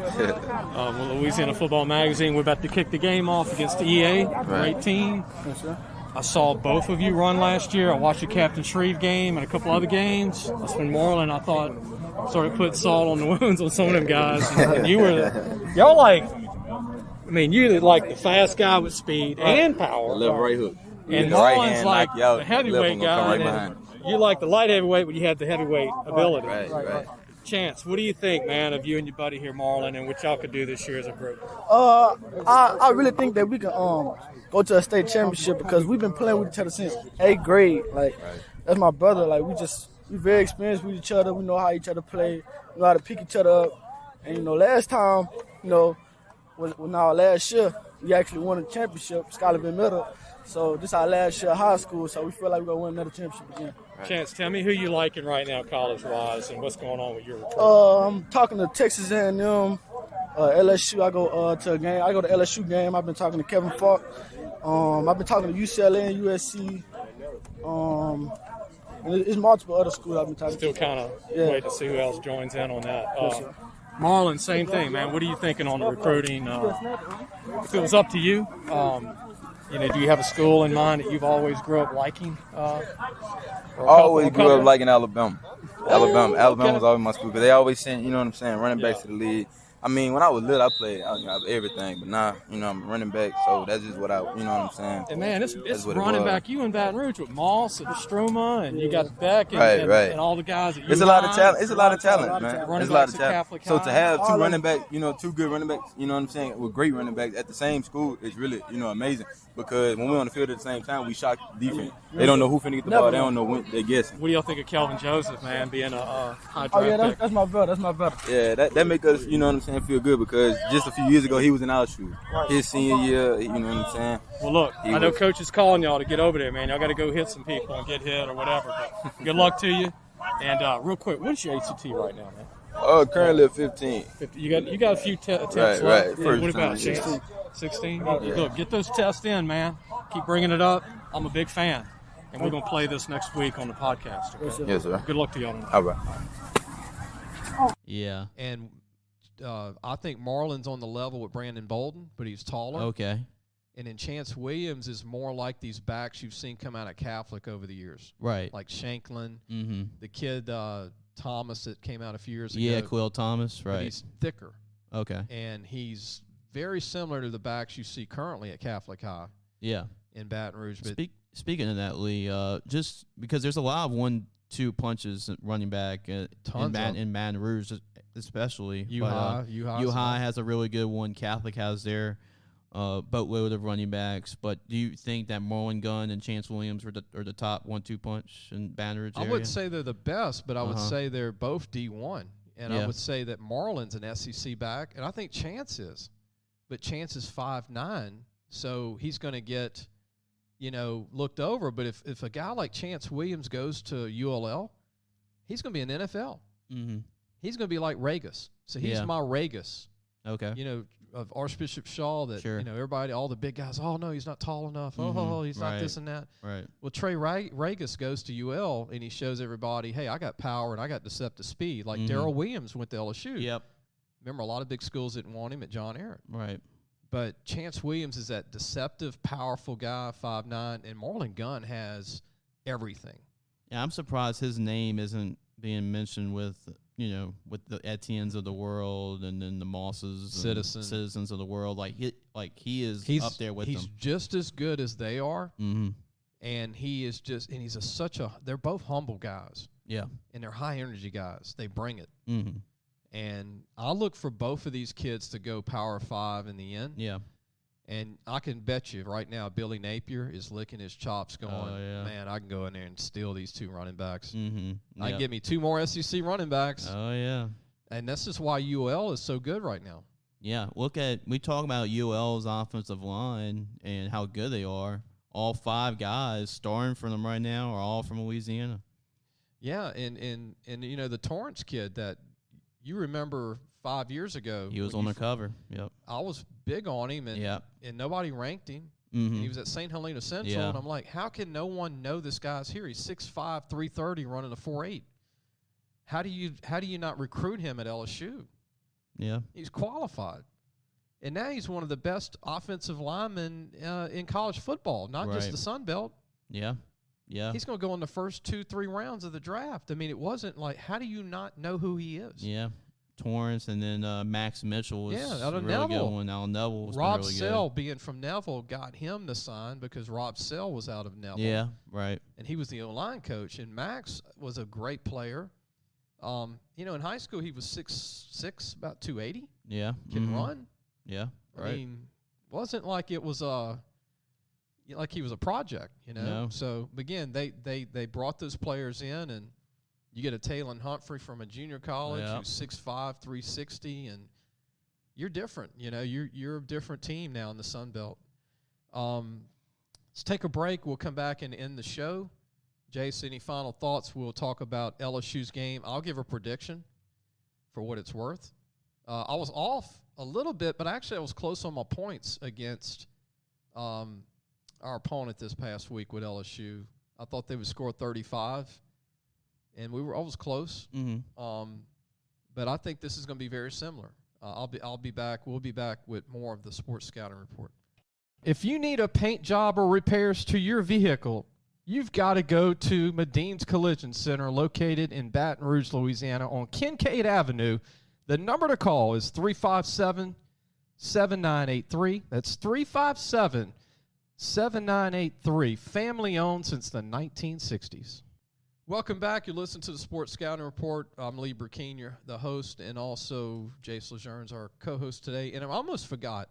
Louisiana Football Magazine, we're about to kick the game off against the EA. Great team. I saw both of you run last year. I watched the Captain Shreve game and a couple other games. That's when Marlon, I thought, started putting salt on the wounds on some of them guys. And y'all like, I mean, you're like the fast guy with speed and power. Left right hook. And Marlon's like the heavyweight guy, and you like the light heavyweight, but you have the heavyweight ability. Right. Chance, what do you think, man, of you and your buddy here, Marlon, and what y'all could do this year as a group? I really think that we can go to a state championship because we've been playing with each other since 8th grade. Like, that's my brother. Like, we're very experienced with each other. We know how each other play. We know how to pick each other up. And, last time, was our last year, we actually won a championship, Scotlandville Middle. So this is our last year of high school, so we feel like we're going to win another championship again. Chance, tell me who you liking right now college-wise and what's going on with your recruiting. I'm talking to Texas A&M, LSU. I go to a game. I go to LSU game. I've been talking to Kevin Falk. I've been talking to UCLA and USC. And it's multiple other schools I've been talking to. Still kind of wait to see who else joins in on that. Marlon, same thing, man. What are you thinking on the recruiting? If it was up to you, do you have a school in mind that you've always grew up liking? I always grew up liking Alabama. Alabama was always my school because they always sent, running backs to the league. I mean, when I was little, I played everything, but now, I'm a running back, so that's just what And man, it's running back. You in Baton Rouge with Moss and Struma, and you got Beck and all the guys that you It's a lot of talent. It's a lot of talent, man. It's a lot of talent. So to have 2 running backs, 2 good running backs, with great running backs at the same school is really, amazing. because when we're on the field at the same time, we shock the defense. They don't know who finna get the ball. They don't know when they're guessing. What do y'all think of Kelvin Joseph, man, being a high draft Oh yeah, pick? that's my brother. Yeah, that make us, you know what I'm saying, feel good because just a few years ago he was in our shoes. His senior year, you know what I'm saying. Well, look, I know Coach is calling y'all to get over there, man. Y'all got to go hit some people and get hit or whatever. But good luck to you. And real quick, what is your ACT right now, man? Currently at 15. You got a few attempts Right. left. First What about time, 16? Look, get those tests in, man. Keep bringing it up. I'm a big fan. And we're going to play this next week on the podcast. Okay? Yes, sir. Good luck to y'all. All right. Yeah. And I think Marlon's on the level with Brandon Bolden, but he's taller. Okay. And then Chance Williams is more like these backs you've seen come out of Catholic over the years. Right. Like Shanklin, Mm-hmm. the kid Thomas that came out a few years Yeah, ago. Quill Thomas. But Right. he's thicker. Okay. And he's very similar to the backs you see currently at Catholic High Yeah. in Baton Rouge. But Speaking of that, Lee, just because there's a lot of 1-2 punches at running back in Baton Rouge, especially. U-High has a really good one. Catholic has their boatload of running backs. But do you think that Marlon Gunn and Chance Williams are the top 1-2 punch in Baton Rouge area? I wouldn't say they're the best, but I would say they're both D1. And I would say that Marlon's an SEC back, and I think Chance is. But Chance is 5'9", so he's going to get, looked over. But if a guy like Chance Williams goes to ULL, he's going to be an NFL. Mm-hmm. He's going to be like Ragus. So he's my Ragus. Okay. Of Archbishop Shaw that, everybody, all the big guys, oh, no, he's not tall enough. Mm-hmm. Oh, he's not this and that. Right. Well, Trey Ragus goes to UL, and he shows everybody, hey, I got power and I got deceptive speed. Like Darrell Williams went to LSU. Yep. Remember, a lot of big schools didn't want him at John Ehret. Right. But Chance Williams is that deceptive, powerful guy, 5'9", and Marlon Gunn has everything. Yeah, I'm surprised his name isn't being mentioned with the Etiennes of the world and then the Mosses, citizens of the world. He is up there with them. He's just as good as they are, and he's they're both humble guys. Yeah, and they're high energy guys. They bring it. Mm-hmm. And I look for both of these kids to go Power 5 in the end. Yeah. And I can bet you right now Billy Napier is licking his chops going, man, I can go in there and steal these 2 running backs. Mm-hmm. I can get me 2 more SEC running backs. Oh, yeah. And this is why UL is so good right now. Yeah. We talk about UL's offensive line and how good they are. All 5 guys starting for them right now are all from Louisiana. Yeah, and the Torrance kid that you remember 5 years ago. He was on the cover. Yep. I was big on him, and nobody ranked him. Mm-hmm. He was at St. Helena Central, and I'm like, how can no one know this guy's here? He's 6'5", 330, running a 4.8. How do you not recruit him at LSU? Yeah. He's qualified. And now he's one of the best offensive linemen in college football, not just the Sun Belt. Yeah. Yeah. He's going to go in the first 2-3 rounds of the draft. I mean, it wasn't like, how do you not know who he is? Yeah. Torrance and then Max Mitchell was out of really Neville. good one. Out of Neville was Rob really Sell, good. being from Neville, got him to sign because Rob Sell was out of Neville. Yeah, right. And he was the O-line coach. And Max was a great player. In high school he was 6'6", about 280. Yeah. Can run. Yeah, right. I mean, wasn't like it was like he was a project, No. So again, they brought those players in, and you get a Talon Humphrey from a junior college who's 6'5", 360, and you're different. You're a different team now in the Sun Belt. Let's take a break. We'll come back and end the show. Jace, any final thoughts? We'll talk about LSU's game. I'll give a prediction for what it's worth. I was off a little bit, but actually I was close on my points against our opponent this past week with LSU. I thought they would score 35, and I was close. Mm-hmm. But I think this is going to be very similar. I'll be back. We'll be back with more of the Sports Scouting Report. If you need a paint job or repairs to your vehicle, you've got to go to Medine's Collision Center, located in Baton Rouge, Louisiana, on Kincaid Avenue. The number to call is 357-7983. That's 357-7983. Family owned since the 1960s. Welcome back. You're listening to the Sports Scouting Report. I'm Lee Brecheen, the host, and also Jace LeJeune, our co-host today. And I almost forgot,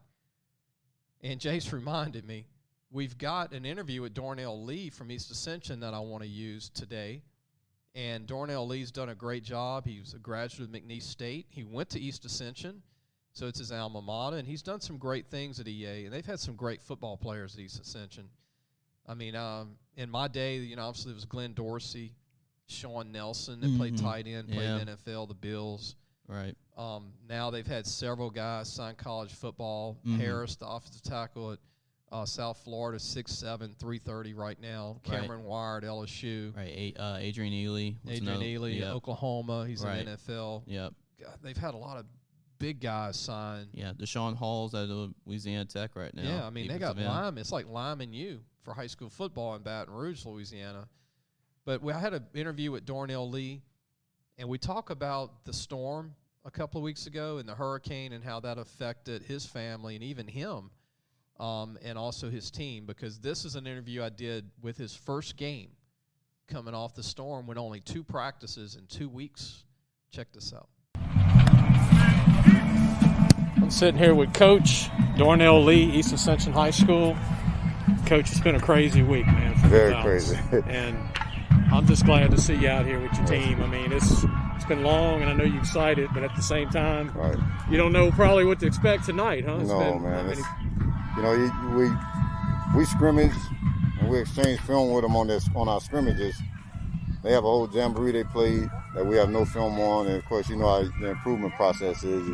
and Jace reminded me, we've got an interview with Darnell Lee from East Ascension that I want to use today. And Darnell Lee's done a great job. He was a graduate of McNeese State. He went to East Ascension, so it's his alma mater, and he's done some great things at EA, and they've had some great football players at East Ascension. I mean, in my day, obviously it was Glenn Dorsey, Sean Nelson that played tight end, played in the NFL, the Bills. Right. Now they've had several guys sign college football. Harris, the offensive tackle at South Florida, 6'7", 330 right now. Cameron Wire at LSU. Right. Adrian Ely. Oklahoma. He's in the NFL. Yep. God, they've had a lot of big guys sign. Yeah, Deshaun Hall's at Louisiana Tech right now. Yeah, I mean, they got Lyman. It's like Lyman U for high school football in Baton Rouge, Louisiana. But I had an interview with Darnell Lee, and we talk about the storm a couple of weeks ago and the hurricane and how that affected his family and even him, and also his team, because this is an interview I did with his first game coming off the storm with only 2 practices in 2 weeks. Check this out. I'm sitting here with Coach Darnell Lee, East Ascension High School. Coach, it's been a crazy week, man. Very crazy. And I'm just glad to see you out here with your team. I mean, it's been long, and I know you're excited, but at the same time, you don't know probably what to expect tonight, huh? We scrimmage, and we exchange film with them on our scrimmages. They have a whole jamboree they played that we have no film on, and of course, you know how the improvement process is.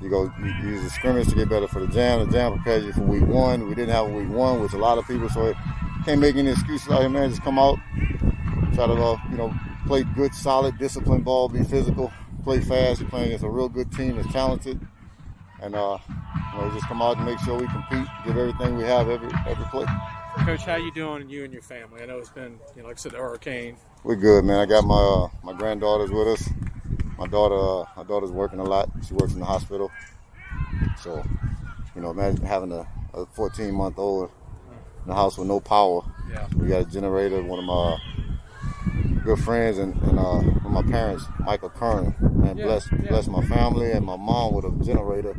You use the scrimmage to get better for the jam. The jam prepares you for week 1. We didn't have week 1, which a lot of people, so can't make any excuses out here, man. Just come out, try to, play good, solid, disciplined ball, be physical, play fast. You're playing against a real good team that's talented, and just come out and make sure we compete, give everything we have every play. Coach, how you doing, you and your family? I know it's been, like I said, the hurricane. We're good, man. I got my granddaughters with us. My daughter's working a lot. She works in the hospital. So, imagine having a 14-month-old in the house with no power. Yeah. We got a generator. One of my good friends and my parents, Michael Kern, man, bless my family and my mom with a generator.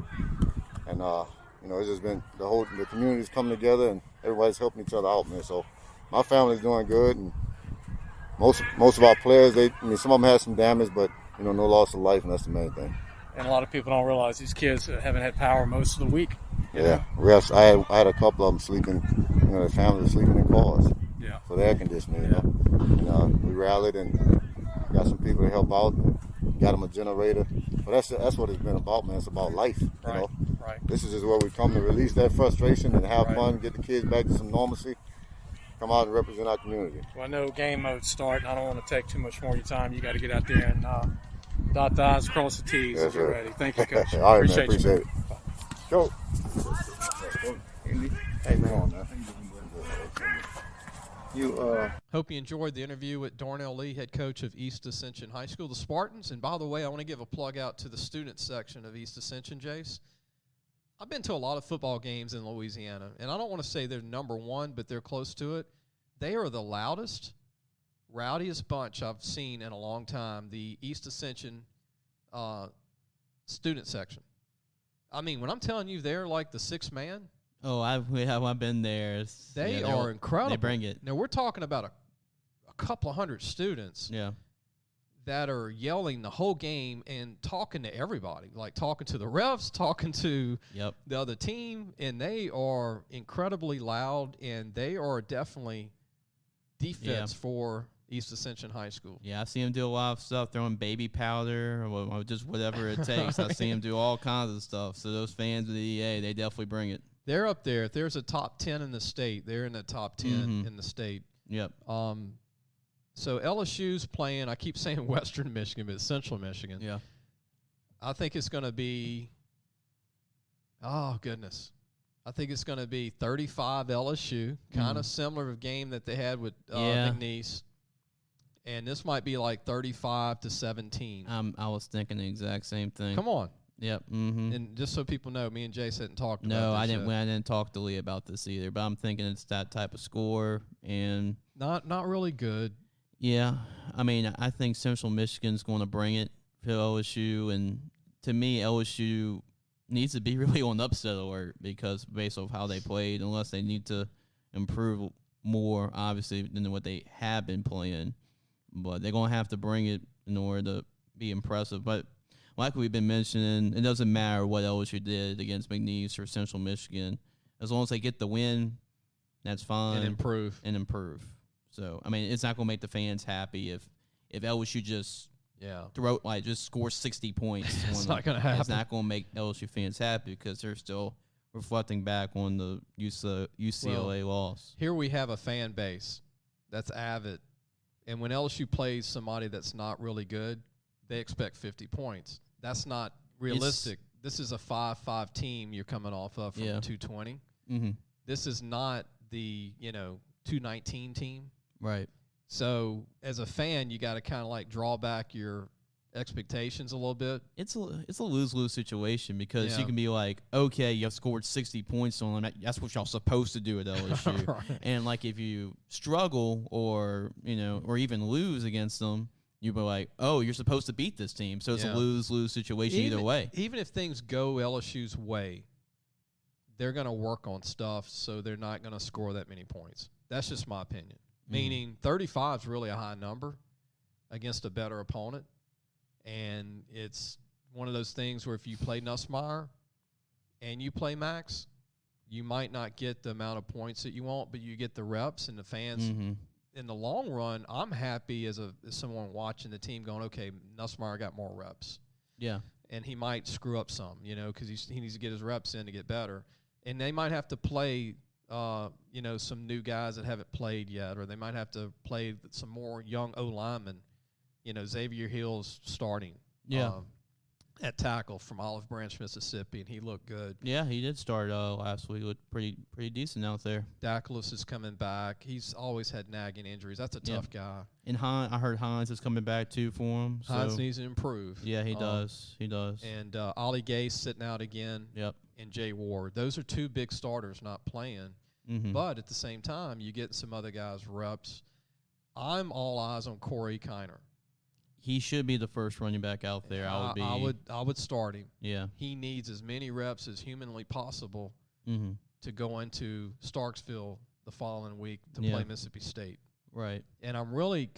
And it's just been the community's coming together and everybody's helping each other out, man. So my family's doing good, and most of our players, some of them had some damage, but no loss of life, and that's the main thing. And a lot of people don't realize these kids haven't had power most of the week. Yeah, I had a couple of them sleeping. Their families sleeping in cars. Yeah. For the air conditioning. We rallied and got some people to help out. And got them a generator. But that's what it's been about, man. It's about life. Right. This is just where we come to release that frustration and have fun, get the kids back to some normalcy. Come out and represent our community. Well, I know game mode's starting. I don't want to take too much more of your time. You got to get out there and dot the I's, cross the T's if you're ready. Thank you, Coach. All right, appreciate man. Appreciate it. Go. Hey, man. Hope you enjoyed the interview with Darnell Lee, head coach of East Ascension High School, the Spartans. And by the way, I want to give a plug out to the student section of East Ascension, Jace. I've been to a lot of football games in Louisiana, and I don't want to say they're number one, but they're close to it. They are the loudest, rowdiest bunch I've seen in a long time, the East Ascension student section. I mean, when I'm telling you they're like the sixth man. Oh, I've been there. They are incredible. They bring it. Now, we're talking about a couple of hundred students that are yelling the whole game and talking to everybody, like talking to the refs, talking to the other team, and they are incredibly loud, and they are definitely defense for East Ascension High School. Yeah, I see them do a lot of stuff, throwing baby powder or just whatever it takes. I see them do all kinds of stuff. So those fans of the EA, they definitely bring it. They're up there. If there's a top 10 in the state, they're in the top 10 in the state. Yep. So LSU's playing, I keep saying Western Michigan, but it's Central Michigan. Yeah. I think it's going to be, oh, goodness. I think it's going to be 35 LSU, kind of similar to the game that they had with McNeese. And this might be like 35-17. I was thinking the exact same thing. Come on. Yep. And just so people know, me and Jace hadn't talked about this. No, I didn't talk to Lee about this either, but I'm thinking it's that type of score and not really good. Yeah. I mean, I think Central Michigan's going to bring it to LSU, and to me, LSU needs to be really on upset alert because based off how they played, unless they need to improve more, obviously, than what they have been playing. But they're going to have to bring it in order to be impressive. But like we've been mentioning, it doesn't matter what LSU did against McNeese or Central Michigan. As long as they get the win, that's fine. And improve. So, I mean, it's not going to make the fans happy if LSU just just score 60 points. It's not going to happen. It's not going to make LSU fans happy because they're still reflecting back on the UCLA loss. Here we have a fan base that's avid. And when LSU plays somebody that's not really good, they expect 50 points. That's not realistic. This is a 5-5 team you're coming off of from 220. Mm-hmm. This is not the 219 team. Right. So as a fan, you got to kind of like draw back your expectations a little bit. It's a lose-lose situation because you can be like, okay, you've scored 60 points on them. That's what y'all supposed to do at LSU. Right. And like if you struggle or even lose against them, you'd be like, oh, you're supposed to beat this team. So it's a lose-lose situation either way. Even if things go LSU's way, they're going to work on stuff, so they're not going to score that many points. That's just my opinion. Meaning 35 is really a high number against a better opponent. And it's one of those things where if you play Nussmeier and you play Max, you might not get the amount of points that you want, but you get the reps and the fans. Mm-hmm. In the long run, I'm happy as someone watching the team going, okay, Nussmeier got more reps. Yeah. And he might screw up some, because he needs to get his reps in to get better. And they might have to play, some new guys that haven't played yet, or they might have to play some more young O-linemen. Xavier Hill's starting at tackle from Olive Branch, Mississippi, and he looked good. Yeah, he did start last week. Looked pretty decent out there. Daclus is coming back. He's always had nagging injuries. That's a tough guy. And I heard Hines is coming back, too, for him. Hines needs to improve. Yeah, he does. He does. And Ollie Gay sitting out again. Yep. And Jay Ward. Those are two big starters not playing. Mm-hmm. But at the same time, you get some other guys' reps. I'm all eyes on Corey Kiner. He should be the first running back out there. I would start him. Yeah. He needs as many reps as humanly possible to go into Starksville the following week to play Mississippi State. Right. And I'm really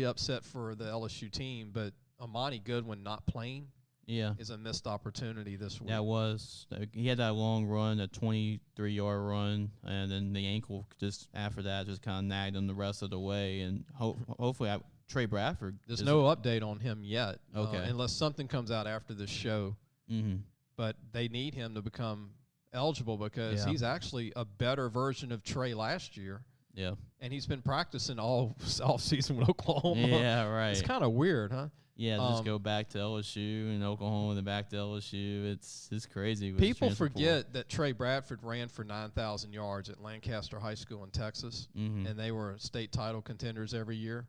upset for the LSU team, but Amani Goodwin not playing is a missed opportunity this week. That was. He had that long run, a 23-yard run, and then the ankle just after that just kind of nagged him the rest of the way. And hopefully Trey Bradford. There's no update on him yet. Okay. Unless something comes out after this show. Mm-hmm. But they need him to become eligible because he's actually a better version of Trey last year. Yeah. And he's been practicing all season with Oklahoma. Yeah, right. It's kind of weird, huh? Yeah, just go back to LSU and Oklahoma and then back to LSU. It's crazy. People forget that Trey Bradford ran for 9,000 yards at Lancaster High School in Texas, and they were state title contenders every year.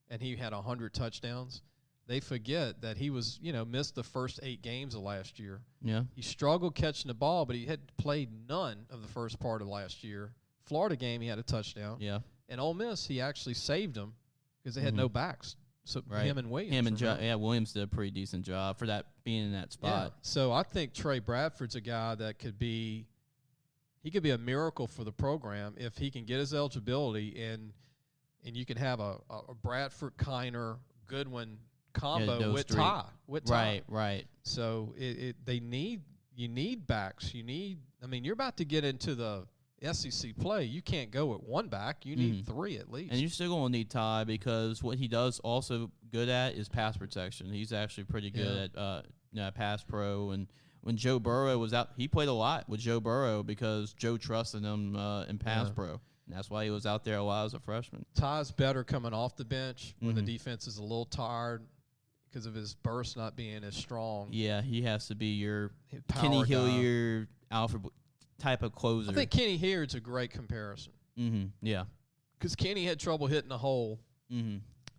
And he had 100 touchdowns. They forget that he was, missed the first 8 games of last year. Yeah. He struggled catching the ball, but he had played none of the first part of last year. Florida game, he had a touchdown. Yeah. And Ole Miss, he actually saved them because they had no backs. So him and Williams. Williams did a pretty decent job for that being in that spot. Yeah. So I think Trey Bradford's a guy that could be a miracle for the program if he can get his eligibility and you can have a Bradford, Kiner, Goodwin combo with Ty. Right. So you need backs. You're about to get into the SEC play. You can't go with one back. You need 3 at least. And you're still going to need Ty because what he does also good at is pass protection. He's actually pretty good at pass pro. And when Joe Burrow was out, he played a lot with Joe Burrow because Joe trusted him in pass pro. And that's why he was out there a lot as a freshman. Ty's better coming off the bench when the defense is a little tired because of his burst not being as strong. Yeah, he has to be your Kenny Hilliard, Alfred type of closer. I think Kenny Hilliard's a great comparison. Mm-hmm. Yeah. Because Kenny had trouble hitting the hole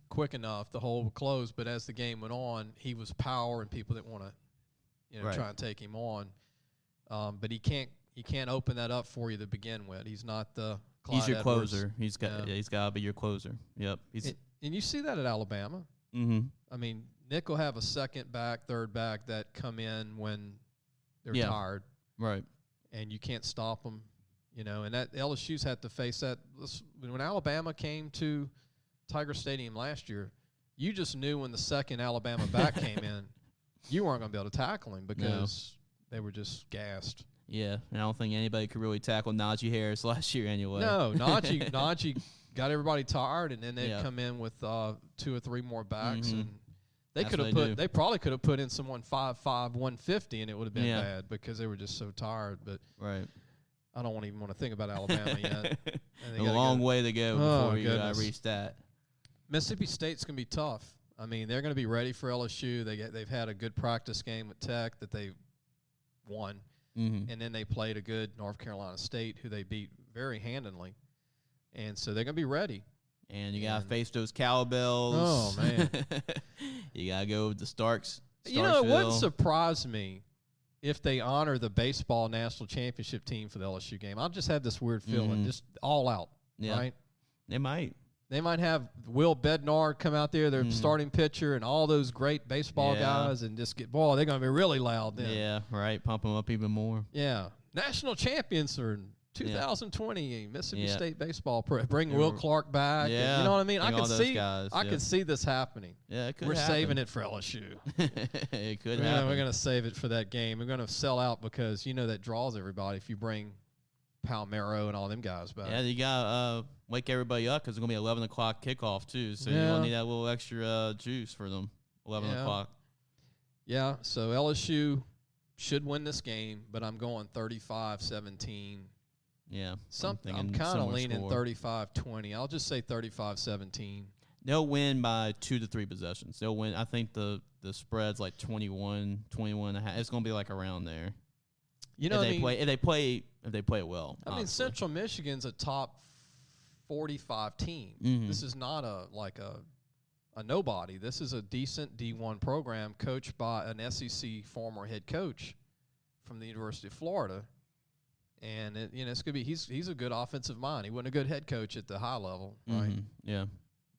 quick enough. The hole would close, but as the game went on, he was power and people didn't want to try and take him on. But he can't open that up for you to begin with. He's not the Clyde He's your Edwards. closer. He's got to be your closer. Yep. And you see that at Alabama. Mm-hmm. Nick will have a second back, third back that come in when they're tired. Right. And you can't stop them. And that LSU's had to face that. When Alabama came to Tiger Stadium last year, you just knew when the second Alabama back came in, you weren't going to be able to tackle him because they were just gassed. Yeah, and I don't think anybody could really tackle Najee Harris last year anyway. No, Najee got everybody tired, and then they'd come in with 2 or 3 more backs, and they probably could have put in someone 5'5", 150, and it would have been bad because they were just so tired. But I don't even want to think about Alabama yet. A long way to go before you reach that. Mississippi State's going to be tough. I mean, they're going to be ready for LSU. They've had a good practice game with Tech that they won, and then they played a good North Carolina State who they beat very handily, and so they're going to be ready. And you got to face those cowbells. Oh, man. You got to go with the Starks. It wouldn't surprise me if they honor the baseball national championship team for the LSU game. I'll just have this weird feeling, just all out, right? They might. They might have Will Bednar come out there, their starting pitcher, and all those great baseball guys, and just they're going to be really loud then. Yeah, right. Pump them up even more. Yeah. National champions are 2020 Mississippi State baseball. Bring Will Clark back. Yeah. You know what I mean? I could could see this happening. Yeah, it could We're happen. saving it for LSU. It could happen. We're going to save it for that game. We're going to sell out because, that draws everybody if you bring Palmero and all them guys back. Yeah, you got to wake everybody up because it's going to be 11 o'clock kickoff, too. So you're going to need that little extra juice for them, 11 o'clock. Yeah, so LSU should win this game, but I'm going 35-17. Yeah. I'm kind of leaning 35-20. I'll just say 35-17. They'll win by 2 to 3 possessions. They'll win. I think the spread's like 21 and a half. It's going to be like around there. If they play it well. I mean, Central Michigan's a top 45 team. This is not a nobody. This is a decent D1 program coached by an SEC former head coach from the University of Florida. And it's gonna be he's a good offensive mind. He wasn't a good head coach at the high level, right? Yeah.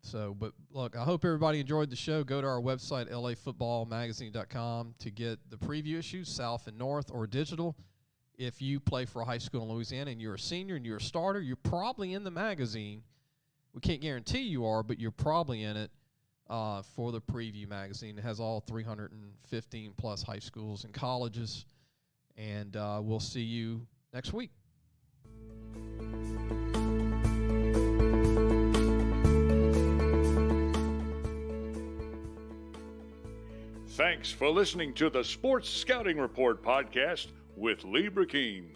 So, but look, I hope everybody enjoyed the show. Go to our website, lafootballmagazine.com, to get the preview issues, South and North, or digital. If you play for a high school in Louisiana and you're a senior and you're a starter, you're probably in the magazine. We can't guarantee you are, but you're probably in it for the preview magazine. It has all 315-plus high schools and colleges. And we'll see you next week. Thanks for listening to the Sports Scouting Report podcast with Lee Brecheen.